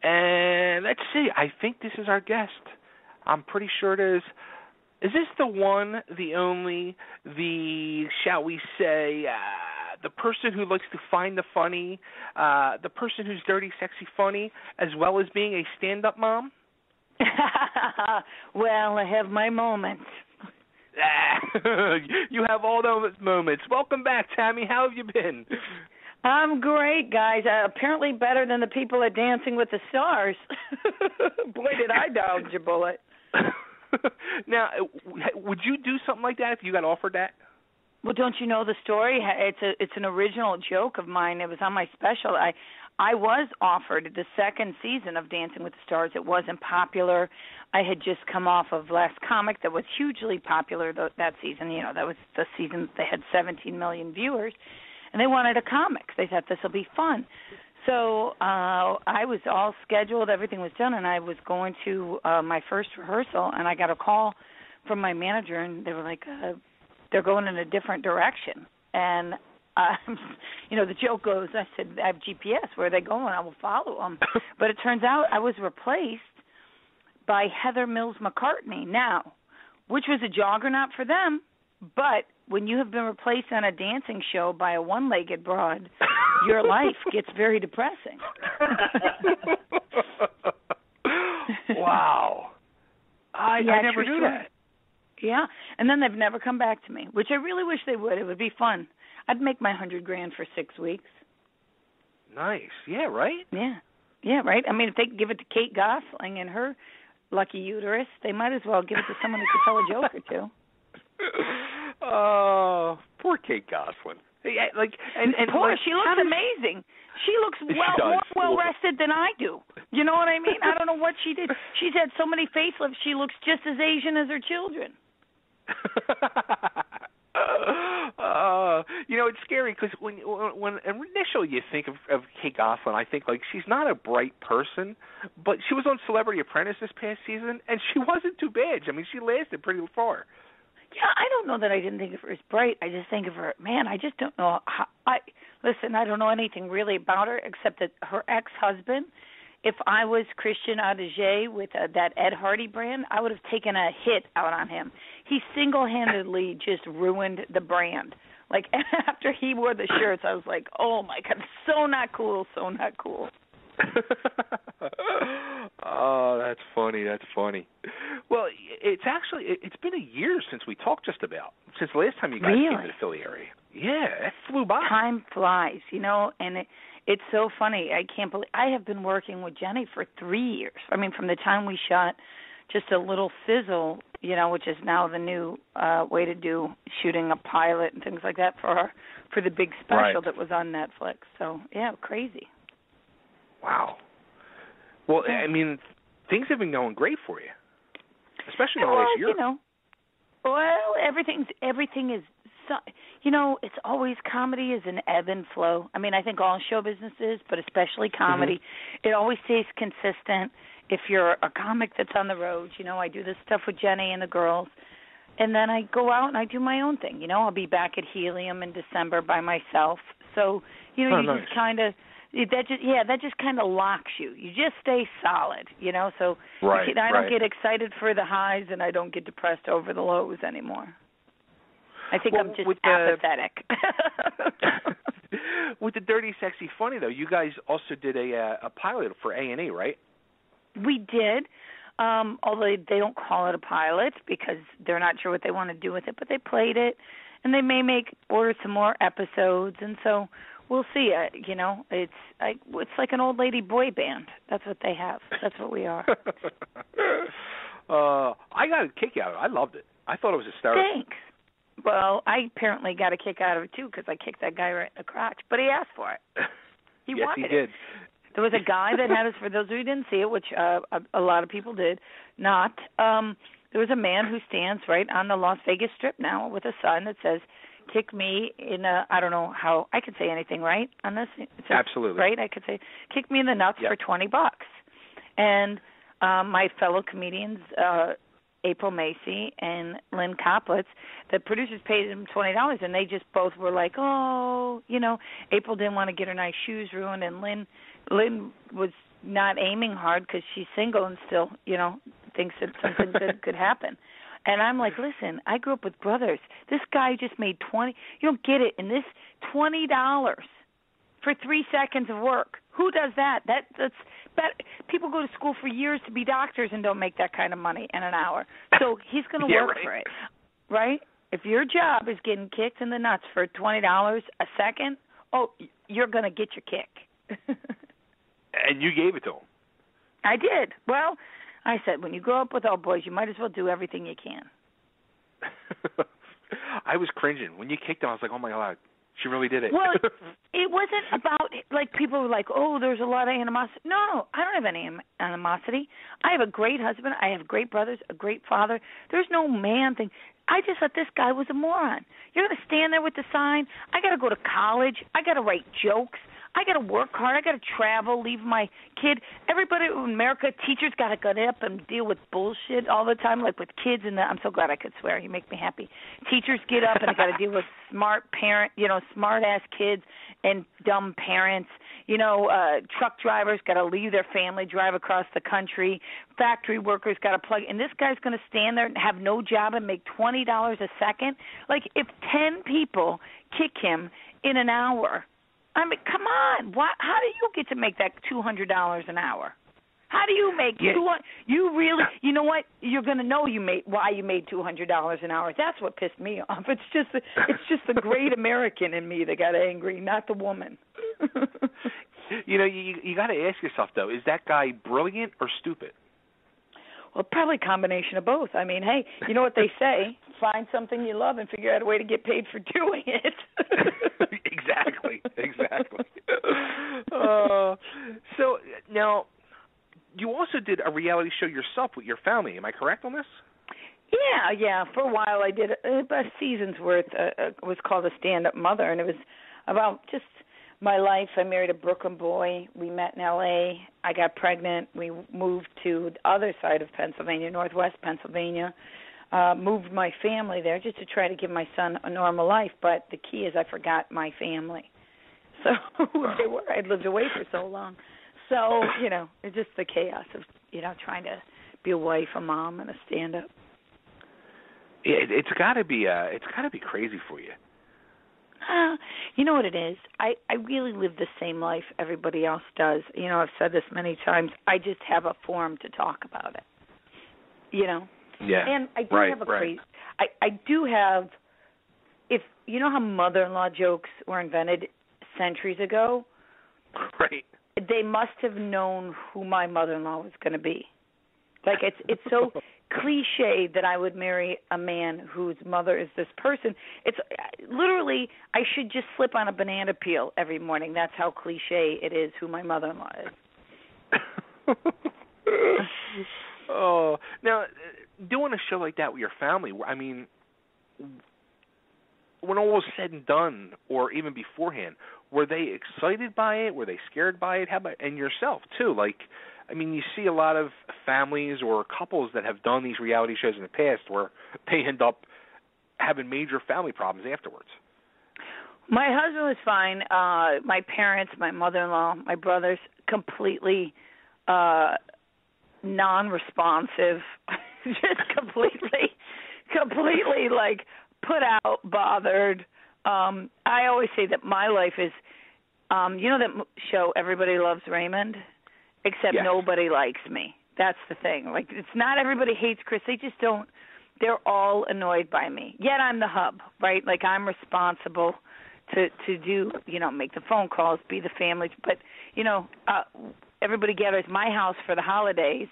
And let's see. I think this is our guest. I'm pretty sure it is. Is this the one, the only, the, shall we say, the person who likes to find the funny, the person who's dirty, sexy, funny, as well as being a stand-up mom? Well, I have my moments. You have all those moments. Welcome back, Tammy. How have you been? I'm great, guys. Apparently better than the people at Dancing with the Stars. Boy, did I dodge a bullet. Now, would you do something like that if you got offered that? Well, don't you know the story? It's an original joke of mine. It was on my special. I was offered the second season of Dancing with the Stars. It wasn't popular. I had just come off of Last Comic that was hugely popular that season. You know, that was the season they had 17 million viewers, and they wanted a comic. They thought this will be fun. So I was all scheduled. Everything was done, and I was going to my first rehearsal, and I got a call from my manager, and they were like, they're going in a different direction. And, you know, the joke goes, I said, I have GPS. Where are they going? I will follow them. But it turns out I was replaced by Heather Mills McCartney now, which was a juggernaut for them. But when you have been replaced on a dancing show by a one-legged broad, your life gets very depressing. Wow. I never knew that. Yeah, and then they've never come back to me, which I really wish they would. It would be fun. I'd make my $100,000 for 6 weeks. Nice. Yeah, right? Yeah, right? I mean, if they could give it to Kate Gosling and her lucky uterus, they might as well give it to someone who could tell a joke or two. Oh, poor Kate Gosling. Yeah, and poor, like, she looks amazing. She looks more well-rested than I do. You know what I mean? I don't know what she did. She's had so many facelifts, she looks just as Asian as her children. You know, it's scary because when initially you think of Kate Gosselin, I think, like, she's not a bright person, but she was on Celebrity Apprentice this past season, and she wasn't too bad. I mean, she lasted pretty far. Yeah, I don't know that I didn't think of her as bright. I just think of her, man, I just don't know how. Listen, I don't know anything really about her except that her ex-husband, if I was Christian Audigier with that Ed Hardy brand, I would have taken a hit out on him. He single-handedly just ruined the brand. Like, after he wore the shirts, I was like, oh, my God, so not cool, so not cool. Oh, that's funny. Well, it's been a year since we talked, just about, since the last time you guys came to the Philly area. Yeah, that flew by. Time flies, you know, and it's so funny. I can't believe I have been working with Jenny for 3 years. I mean, from the time we shot just a little sizzle, you know, which is now the new way to do shooting a pilot and things like that for the big special that was on Netflix. So, yeah, crazy. Wow. Well, I mean, things have been going great for you, especially in the last year. You know, well, everything is, you know, it's always, comedy is an ebb and flow. I mean, I think all show business is, but especially comedy. Mm-hmm. It always stays consistent. If you're a comic that's on the road, you know, I do this stuff with Jenny and the girls, and then I go out and I do my own thing. You know, I'll be back at Helium in December by myself. So, you know, nice. Just kind of, that just kind of locks you. You just stay solid, you know. So I don't get excited for the highs and I don't get depressed over the lows anymore. I think I'm just apathetic. With the Dirty Sexy Funny, though, you guys also did a pilot for A&E, right? We did, although they don't call it a pilot because they're not sure what they want to do with it, but they played it, and they may order some more episodes, and so we'll see. You know, it's like an old lady boy band. That's what they have. That's what we are. I got a kick out of it. I loved it. I thought it was hysterical. Thanks. Well, I apparently got a kick out of it, too, because I kicked that guy right in the crotch. But he asked for it. He wanted it. Yes, he did. There was a guy that had us, for those who didn't see it, which a lot of people did not, there was a man who stands right on the Las Vegas Strip now with a sign that says, kick me in I don't know how, I could say anything, right, on this? Absolutely. Right? I could say, kick me in the nuts for $20. And my fellow comedians, April Macy and Lynn Coplitz, the producers paid them $20, and they just both were like, oh, you know, April didn't want to get her nice shoes ruined, and Lynn was not aiming hard because she's single and still, thinks that something good could happen. And I'm like, listen, I grew up with brothers. This guy just made $20. You don't get it. And this $20 for 3 seconds of work. Who does that? That's people go to school for years to be doctors and don't make that kind of money in an hour. So he's going to work for it, right? If your job is getting kicked in the nuts for $20 a second, you're going to get your kick. And you gave it to him. I did. Well, I said, when you grow up with old boys, you might as well do everything you can. I was cringing. When you kicked him, I was like, oh, my God, she really did it. Well, it wasn't about, people were like, oh, there's a lot of animosity. No, I don't have any animosity. I have a great husband. I have great brothers, a great father. There's no man thing. I just thought this guy was a moron. You're going to stand there with the sign. I got to go to college. I got to write jokes. I got to work hard. I got to travel, leave my kid. Everybody in America, teachers got to get up and deal with bullshit all the time, like with kids. And I'm so glad I could swear. You make me happy. Teachers get up and I got to deal with smart ass kids and dumb parents. Truck drivers got to leave their family, drive across the country. Factory workers got to plug. And this guy's going to stand there and have no job and make $20 a second. Like if 10 people kick him in an hour. I mean, come on. How do you get to make that $200 an hour? How do you make you really? You know what? You're going to know why you made $200 an hour. That's what pissed me off. It's just the great American in me that got angry, not the woman. You got to ask yourself though: is that guy brilliant or stupid? Well, probably a combination of both. I mean, hey, you know what they say? Find something you love and figure out a way to get paid for doing it. Exactly. So now, you also did a reality show yourself with your family. Am I correct on this? Yeah. For a while, I did a season's worth. It was called a StandUp Mother, and it was about just my life. I married a Brooklyn boy. We met in L.A. I got pregnant. We moved to the other side of Pennsylvania, northwest Pennsylvania. Moved my family there just to try to give my son a normal life. But the key is I forgot my family. So they were. I'd lived away for so long. So, it's just the chaos of, trying to be a wife, a mom, and a stand-up. Yeah, it's got to be crazy for you. You know what it is? I really live the same life everybody else does. I've said this many times. I just have a forum to talk about it. Yeah. And I do have a crazy. I do have. If you know how mother-in-law jokes were invented centuries ago, right? They must have known who my mother-in-law was going to be. Like it's so cliche that I would marry a man whose mother is this person. It's literally I should just slip on a banana peel every morning. That's how cliche it is who my mother-in-law is. Oh, now doing a show like that with your family, I mean, when all was said and done, or even beforehand, were they excited by it? Were they scared by it? How about, and yourself too? Like, I mean, you see a lot of families or couples that have done these reality shows in the past where they end up having major family problems afterwards. My husband was fine. My parents, my mother-in-law, my brothers, completely non-responsive, just completely like put out, bothered. I always say that my life is, that show Everybody Loves Raymond, except nobody likes me. That's the thing. Like, it's not everybody hates Chris. They just don't. They're all annoyed by me. Yet I'm the hub, right? Like, I'm responsible to do, make the phone calls, be the family. But, everybody gathers my house for the holidays,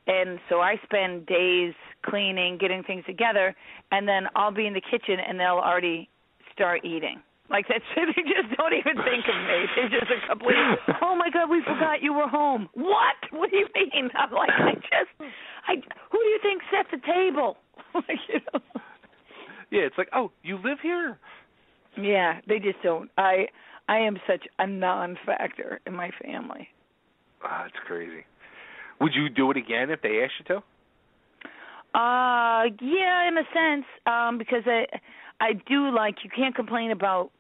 and so I spend days cleaning, getting things together, and then I'll be in the kitchen, and they'll already start eating. Like, that's, they just don't even think of me. They're just a complete, oh, my God, we forgot you were home. What? What do you mean? I'm like, who do you think set the table? Yeah, it's like, oh, you live here? Yeah, they just don't. I am such a non-factor in my family. Oh, that's crazy. Would you do it again if they asked you to? Yeah, in a sense, because I do like, you can't complain about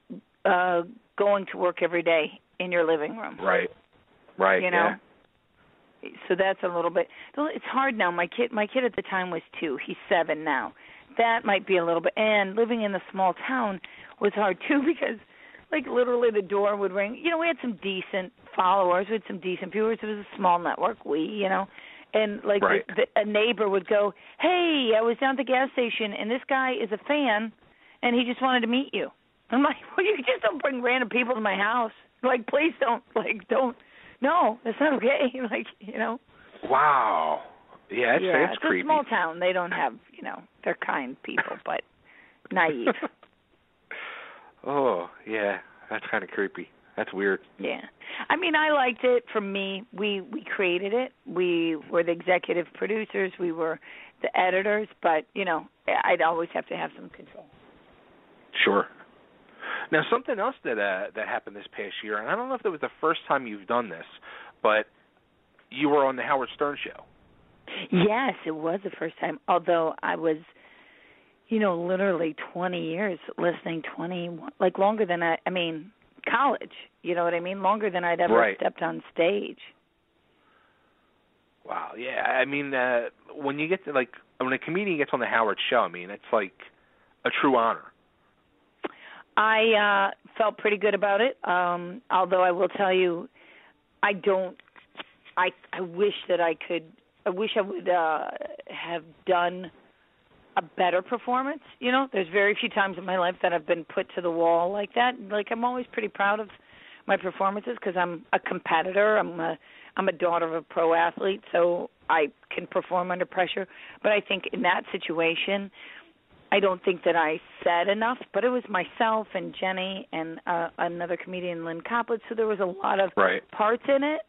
going to work every day in your living room. Right. Yeah. So that's a little bit. It's hard now. My kid at the time was 2. He's 7 now. That might be a little bit. And living in a small town was hard too because, like, literally the door would ring. You know, we had some decent followers. We had some decent viewers. It was a small network. And like right. a neighbor would go, "Hey, I was down at the gas station, and this guy is a fan, and he just wanted to meet you." I'm like, "Well, you just don't bring random people to my house. Like, please don't. Like, don't. No, that's not okay." Like, you know. Wow. Yeah, it's creepy. It's a small town. They don't have, they're kind people, but naive. Oh, yeah, that's kind of creepy. That's weird. Yeah. I mean, I liked it. For me, we created it. We were the executive producers. We were the editors. But, I'd always have to have some control. Sure. Now, something else that happened this past year, and I don't know if it was the first time you've done this, but you were on the Howard Stern Show. Yes, it was the first time, although I was, literally 20 years listening, like longer than college, you know what I mean? Longer than I'd ever stepped on stage. Wow, yeah. I mean, when you get to, when a comedian gets on the Howard Show, I mean, it's like a true honor. I felt pretty good about it, although I will tell you, I wish I would have done a better performance. There's very few times in my life that I've been put to the wall like that. Like, I'm always pretty proud of my performances because I'm a competitor. I'm a daughter of a pro athlete, so I can perform under pressure. But I think in that situation, I don't think that I said enough. But it was myself and Jenny and another comedian, Lynn Coplitz, so there was a lot of parts in it.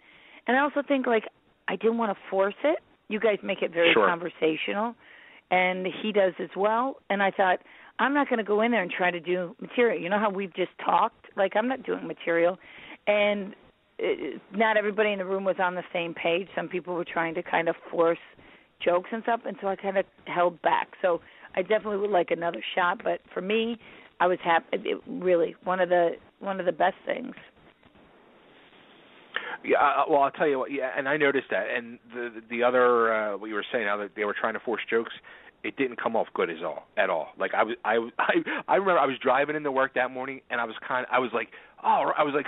And I also think, I didn't want to force it. You guys make it very conversational, and he does as well. And I thought, I'm not going to go in there and try to do material. You know how we've just talked? I'm not doing material. And not everybody in the room was on the same page. Some people were trying to kind of force jokes and stuff, and so I kind of held back. So I definitely would like another shot. But for me, I was happy. It really one of the best things. Yeah, well, I'll tell you what. Yeah, and I noticed that. And the other, what you were saying, how that they were trying to force jokes, it didn't come off good at all. Like I remember I was driving into work that morning, and I was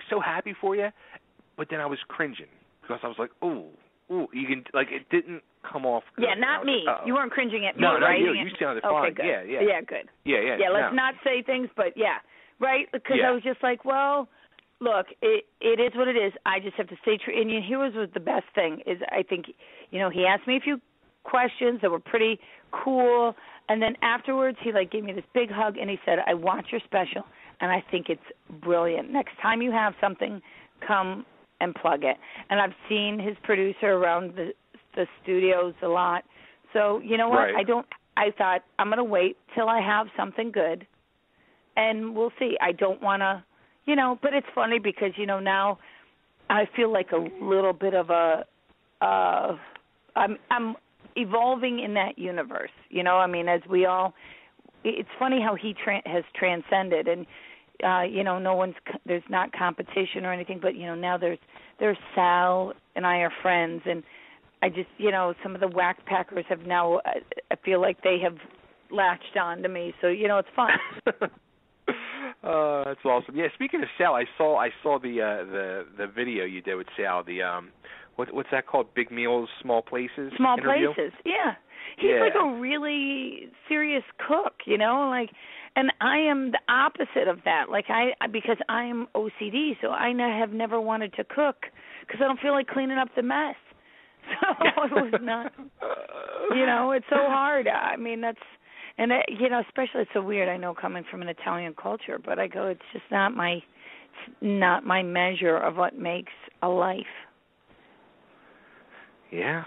so happy for you, but then I was cringing because I was like, ooh, you can it didn't come off good. Yeah, not me. You weren't cringing at me. No, not you. You sounded fine. Okay, good. Yeah, good. Yeah. Yeah, let's not say things, but right? Because I was just like, well. Look, it is what it is. I just have to stay true. And here was the best thing is I think, he asked me a few questions that were pretty cool. And then afterwards he gave me this big hug and he said, I watch your special and I think it's brilliant. Next time you have something, come and plug it. And I've seen his producer around the studios a lot. So you know what? I thought I'm going to wait till I have something good and we'll see. I don't want to. But it's funny because, now I feel like a little bit of I'm evolving in that universe, as we all, it's funny how he has transcended and, there's not competition or anything, but, now there's Sal and I are friends and I just, some of the whack packers have now, I feel like they have latched on to me. So, it's fun. That's awesome. Yeah, speaking of Sal, I saw the video you did with Sal. The what's that called? Big Meals, Small Places. Small interview? Places. Yeah. He's like a really serious cook, and I am the opposite of that. Because I am OCD, so I have never wanted to cook because I don't feel like cleaning up the mess. So it was not. It's so hard. I mean, that's. And, especially it's so weird, I know, coming from an Italian culture, but I go, it's just not my measure of what makes a life. Yeah.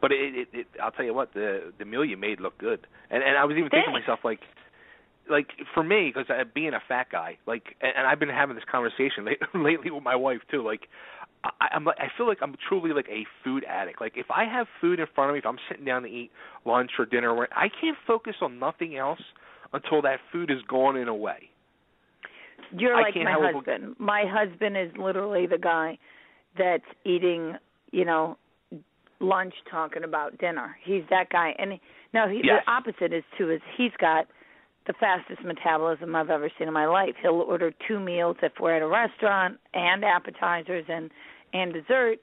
But it I'll tell you what, the meal you made looked good. And I was even thinking to myself, like for me, because being a fat guy, and I've been having this conversation lately with my wife, too, I feel like I'm truly like a food addict. Like if I have food in front of me, if I'm sitting down to eat lunch or dinner, I can't focus on nothing else until that food is gone and away. You're like my husband. My husband is literally the guy that's eating, lunch talking about dinner. He's that guy. And now Yes. the opposite is too, is he's got the fastest metabolism I've ever seen in my life. He'll order 2 meals if we're at a restaurant, and appetizers and dessert,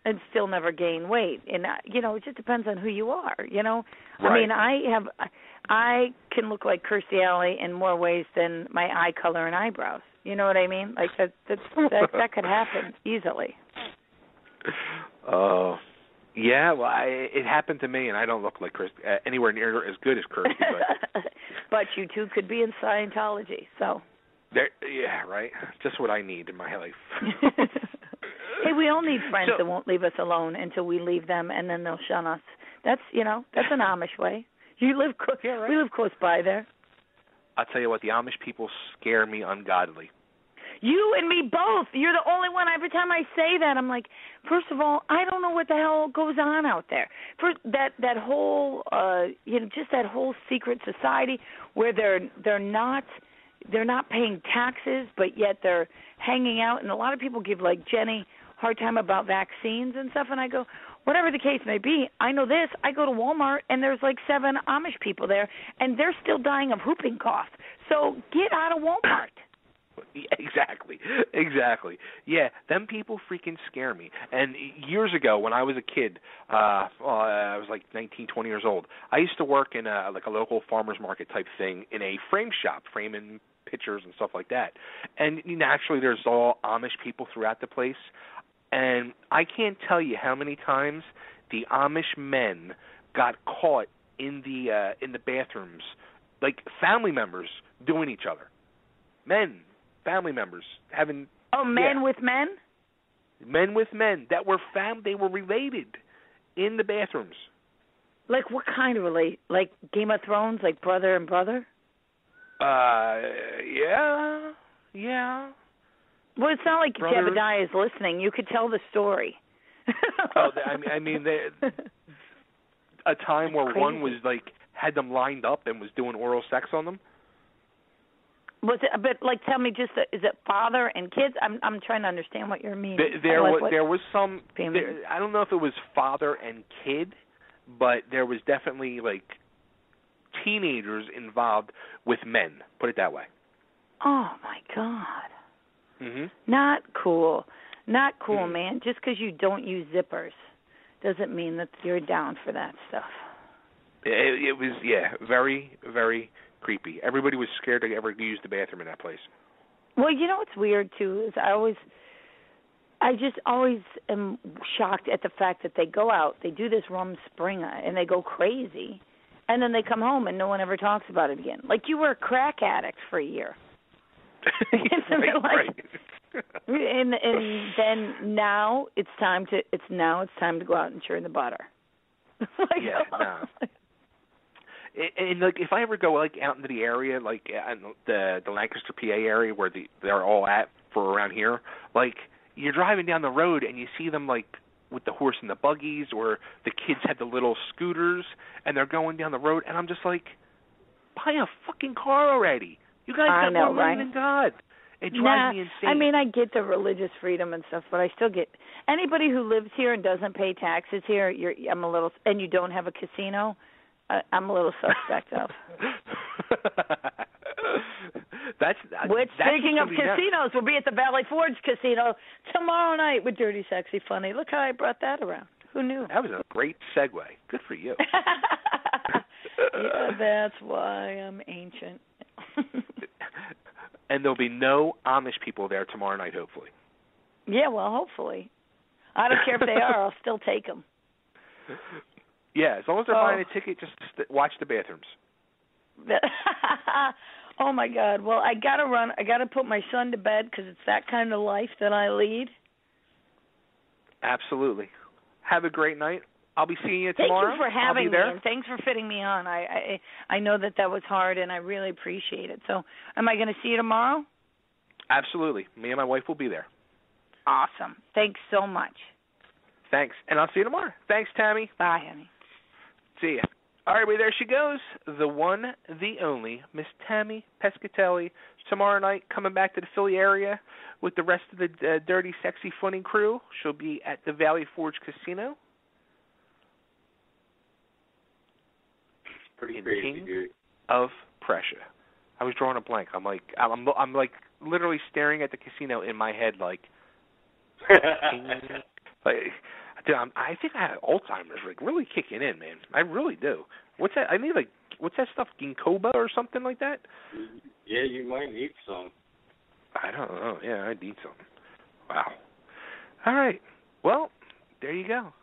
and still never gain weight. And it just depends on who you are. Right. I mean, I can look like Kirstie Alley in more ways than my eye color and eyebrows. You know what I mean? Like that could happen easily. Oh. Yeah, well, it happened to me, and I don't look like anywhere near as good as Kirstie. But you two could be in Scientology, so. Yeah, right. Just what I need in my life. Hey, we all need friends that won't leave us alone until we leave them, and then they'll shun us. That's an Amish way. We live close by there. I'll tell you what, the Amish people scare me ungodly. You and me both. You're the only one. Every time I say that, I'm like, first of all, I don't know what the hell goes on out there. First, that whole, just that whole secret society where they're not paying taxes, but yet they're hanging out. And a lot of people give like Jenny a hard time about vaccines and stuff. And I go, whatever the case may be, I know this. I go to Walmart and there's like 7 Amish people there, and they're still dying of whooping cough. So get out of Walmart. Exactly. Yeah, them people freaking scare me. And years ago, when I was a kid, I was like 19, 20 years old, I used to work in a local farmer's market type thing in a frame shop, framing pictures and stuff like that. And naturally, there's all Amish people throughout the place. And I can't tell you how many times the Amish men got caught in the bathrooms, like family members doing each other. Family members having men with men? Men with men that were they were related in the bathrooms. Like what kind of like Game of Thrones, like brother and brother? Yeah. Well, it's not like Jebediah is listening. You could tell the story. I mean, a time where one was like had them lined up and was doing oral sex on them. Was it a bit like? Tell me, is it father and kids? I'm trying to understand what you're meaning. There was some. I don't know if it was father and kid, but there was definitely like teenagers involved with men. Put it that way. Oh my God. Mhm. Not cool, man. Just because you don't use zippers doesn't mean that you're down for that stuff. It was very, very creepy. Everybody was scared to ever use the bathroom in that place. Well, what's weird too is I just always am shocked at the fact that they go out, they do this Rumspringa, and they go crazy, and then they come home and no one ever talks about it again. Like you were a crack addict for a year. Right. and then now it's time to go out and churn the butter. No. And like if I ever go like out into the area, like the Lancaster, PA area where they're all at for around here, like you're driving down the road and you see them like with the horse and the buggies, or the kids had the little scooters and they're going down the road, and I'm just like, buy a fucking car already. You guys got more money than God. It drives me insane. I mean, I get the religious freedom and stuff, but I still get anybody who lives here and doesn't pay taxes here. I'm a little, and you don't have a casino. I'm a little suspect of. Which, speaking of casinos, we'll be at the Valley Forge Casino tomorrow night with Dirty Sexy Funny. Look how I brought that around. Who knew? That was a great segue. Good for you. Yeah, that's why I'm ancient. And there'll be no Amish people there tomorrow night, hopefully. Yeah, well, hopefully. I don't care if they are. I'll still take them. Yeah, as long as they're buying a ticket, just watch the bathrooms. Oh, my God. Well, I got to run. I got to put my son to bed because it's that kind of life that I lead. Absolutely. Have a great night. I'll be seeing you tomorrow. Thank you for having me, and thanks for fitting me on. I know that was hard, and I really appreciate it. So am I going to see you tomorrow? Absolutely. Me and my wife will be there. Awesome. Thanks so much. Thanks. And I'll see you tomorrow. Thanks, Tammy. Bye, honey. See ya. All right, well, there she goes. The one, the only, Miss Tammy Pescatelli. Tomorrow night, coming back to the Philly area with the rest of the Dirty, Sexy, Funny crew. She'll be at the Valley Forge Casino. Pretty crazy, King dude. of Prussia. I was drawing a blank. I'm like literally staring at the casino in my head, like, dude, I think I have Alzheimer's, like, really kicking in, man. I really do. What's that? I need, like, what's that stuff, ginkgo or something like that? Yeah, you might need some. I don't know. Yeah, I need some. Wow. All right. Well, there you go.